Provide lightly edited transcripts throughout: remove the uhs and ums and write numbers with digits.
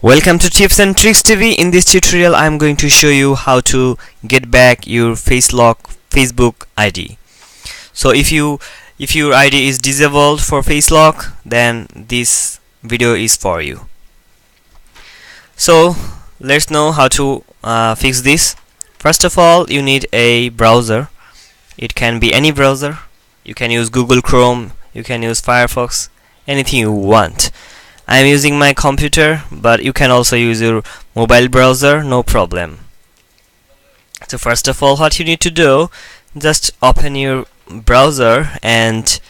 Welcome to Tips and Tricks TV. In this tutorial I am going to show you how to get back your FaceLock Facebook ID. So if your ID is disabled for FaceLock, then this video is for you. So let's know how to fix this. First of all, you need a browser. It can be any browser. You can use Google Chrome, you can use Firefox, anything you want. I am using my computer, but you can also use your mobile browser, no problem. So first of all, what you need to do, just open your browser and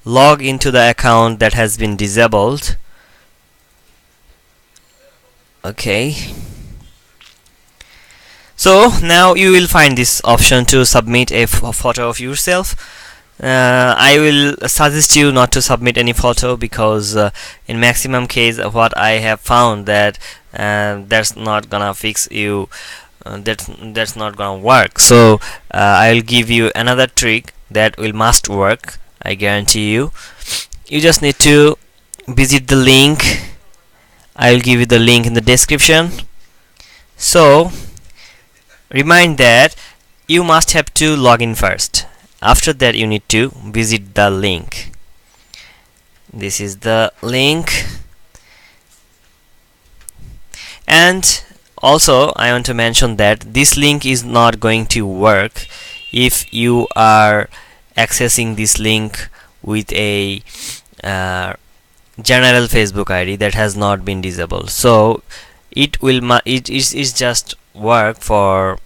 log into the account that has been disabled. Okay. So now you will find this option to submit a photo of yourself. I will suggest you not to submit any photo because in maximum case what I have found that that's not gonna fix you, that's not gonna work. So I'll give you another trick that will must work, I guarantee you. You just need to visit the link. I'll give you the link in the description. So remind that you must have to log in first. After that you need to visit the link. This is the link. And also I want to mention that this link is not going to work if you are accessing this link with a general Facebook ID that has not been disabled. So it is just work for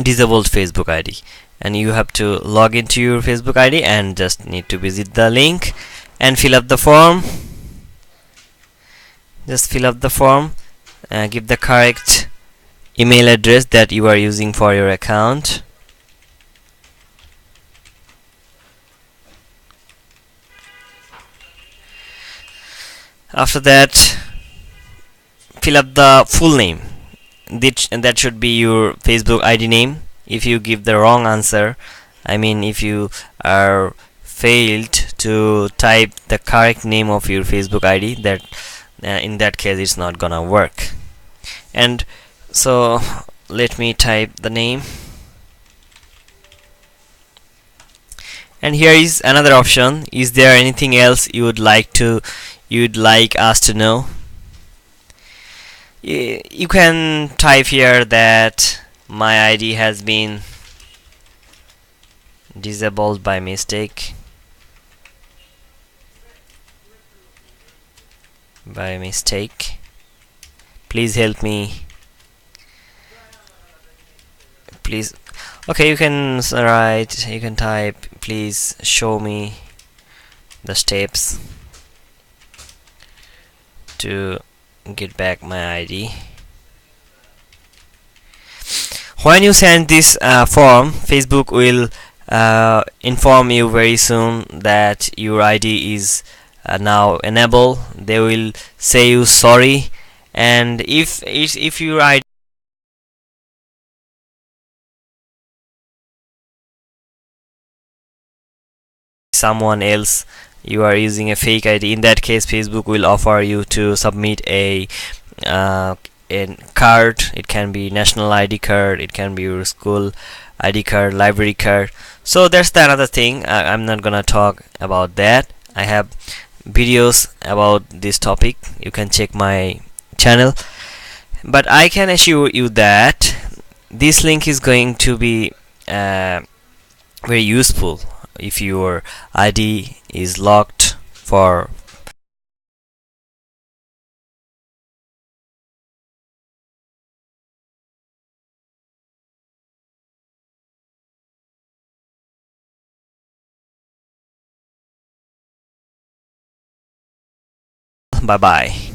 disabled Facebook ID, and you have to log into your Facebook ID and just need to visit the link and fill up the form. Just fill up the form, give the correct email address that you are using for your account. After that, fill up the full name. That should be your Facebook ID name. If you give the wrong answer, I mean if you are failed to type the correct name of your Facebook ID, that in that case it's not gonna work. And so let me type the name, and here is another option. Is there anything else you'd like us to know? You can type here that my ID has been disabled by mistake. Please help me. Please. Okay, you can write, you can type, please show me the steps to get back my ID. When you send this form, Facebook will inform you very soon that your ID is now enabled. They will say you sorry, and if your ID someone else, you are using a fake ID, in that case Facebook will offer you to submit a card. It can be national ID card, it can be your school ID card, library card. So that's the another thing. I'm not gonna talk about that. I have videos about this topic, you can check my channel. But I can assure you that this link is going to be very useful if your ID is locked for bye bye.